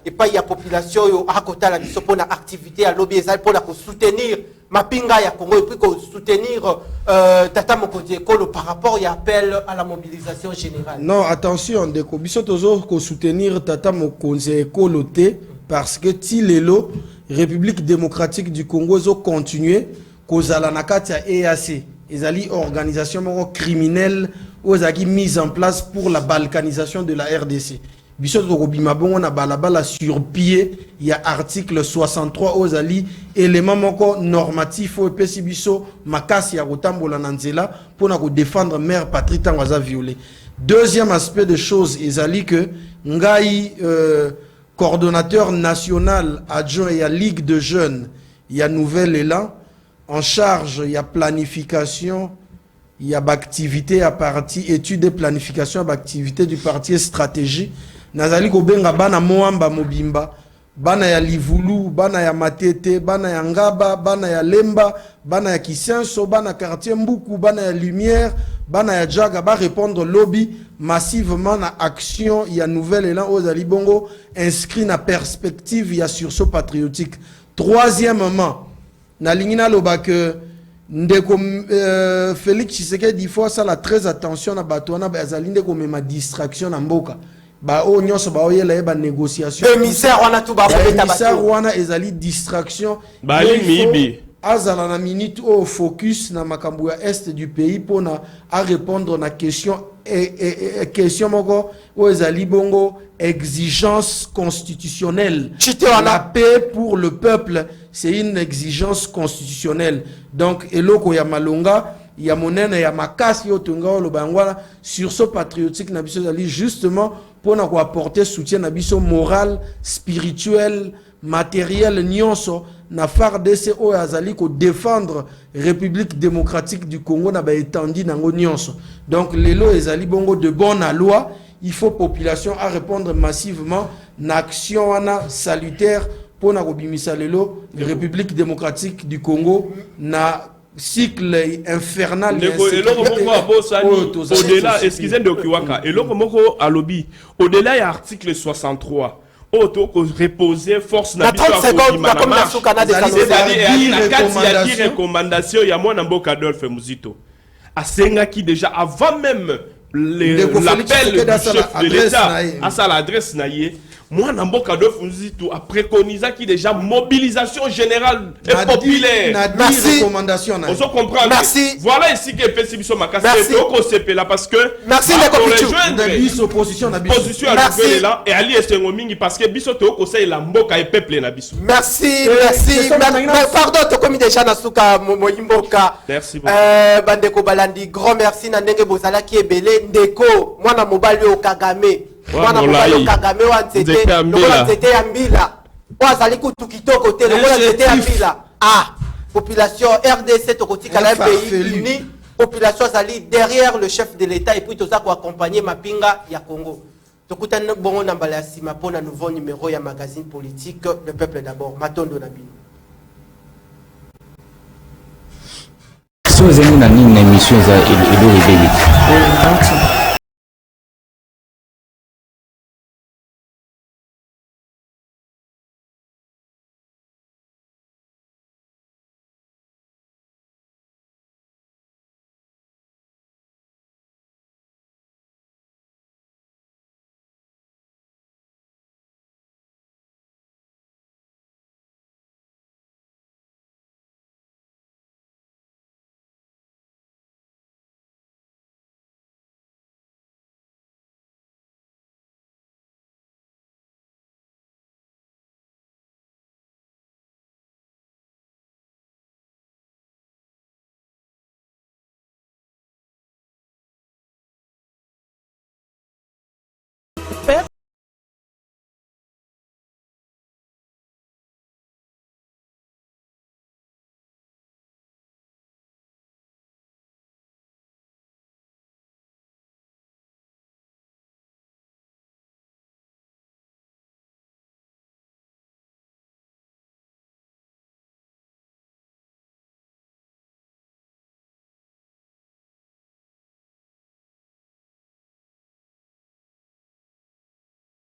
et pas ya population yo akotala biso pona activité ya lobby ezali pona ko soutenir mapinga ya Congo et puis ko soutenir Tata Mokonzi Ekolo par rapport à appel à la mobilisation générale. Non, attention, ndeko biso tozo ko soutenir Tata Mokonzi Ekolo te parce que ti lelo République démocratique du Congo zo continuer kozala na kati ya EAC ezali organisation moko criminelle ozaki mise en place pour la balkanisation de la RDC. Biso tokobima bongo na balabala sur pied, il y a article 63 ozali élément moko normatif o pesi biso makasi ya kotambola na nzela pona ko défendre mère Patrick Tangwaza violé. Deuxième aspect de choses ezali que ngai coordonnateur national adjoint et à Ligue de jeunes, il y a Nouvel-Élan en charge, il y a planification, il y a activité à parti étude et planification d'activité du parti et stratégie. Nazali ko benga bana moamba mobimba, bana ya Livulu, bana ya Matete, bana ya Ngaba, bana ya Lemba, bana ya Kisenso, bana quartier Mbuku, bana ya Lumière, bana ya Jaga, ba répondre lobby massivement na action ya Nouvel-Élan ozali bongo inscrit na perspective ya sursaut patriotique. Troisièmement, na lingina loba que ndeko Félix Tshisekedi il faut ça la très attention na batwana bazali ndeko mema distraction na mboka. Ba o nyonso ba oyela ba négociation émissaire wana tout ba émissaire wana ezali distraction ba mibi azala na minute au focus na makambo ya est du pays pona à répondre na question question moko o ezali bongo exigence constitutionnelle. La paix pour le peuple c'est une exigence constitutionnelle. Donc eloko ya malonga ya monene ya makasi yo tunga lo bangwala sur ce patriotique na biso ali justement pour nous apporter soutien na biso moral, spirituel, matériel nyonso na FARDC o azali ko défendre République démocratique du Congo na ba étendi nango nyonso. Donc lelo ezali bongo de bonne loi, il faut population à répondre massivement na action wana salutaire pour na kobimisa lelo République démocratique du Congo na cycle infernal au-delà excusez de Kiwaka et loko moko alobi au-delà ya article 63 auto ko reposer force na biso a recommandation ya mwana mboka Adolphe Muzito asenga qui déjà avant même l'appel du chef de l'État à ça l'adresse naïe. Moi, Namboka de Funzitu a préconisé qui déjà mobilisation générale et populaire. Merci. Recommandation. On se comprend. Merci. Voilà ici que Fessibiso Makasi est là parce que merci de opposition position à là et Ali Estengomingi parce que Biso te conseille la Mboka et peuple na Biso. Merci, merci. Pardon, tu commis déjà Nasuka Moyimboka. Merci beaucoup. Bandeko Balandi, grand merci na ndenge bozala qui est belé ndeko mwana mobali o Kagame. Mwana mobali o Kagame wa nzete ya mbila. Wazali kutu kitoko te lokola nzete ya mbila. Ah, population RDC tokotika la pays uni. Population zali derrière le chef de l'État et puis tout ça pour accompagner Mapinga ya Congo. Tokutana bongo na mbala sima pona nouveau numéro ya magazine politique Le Peuple d'abord. Matondo Nabino. Sozengi na nini na émission za Edo Rebelli.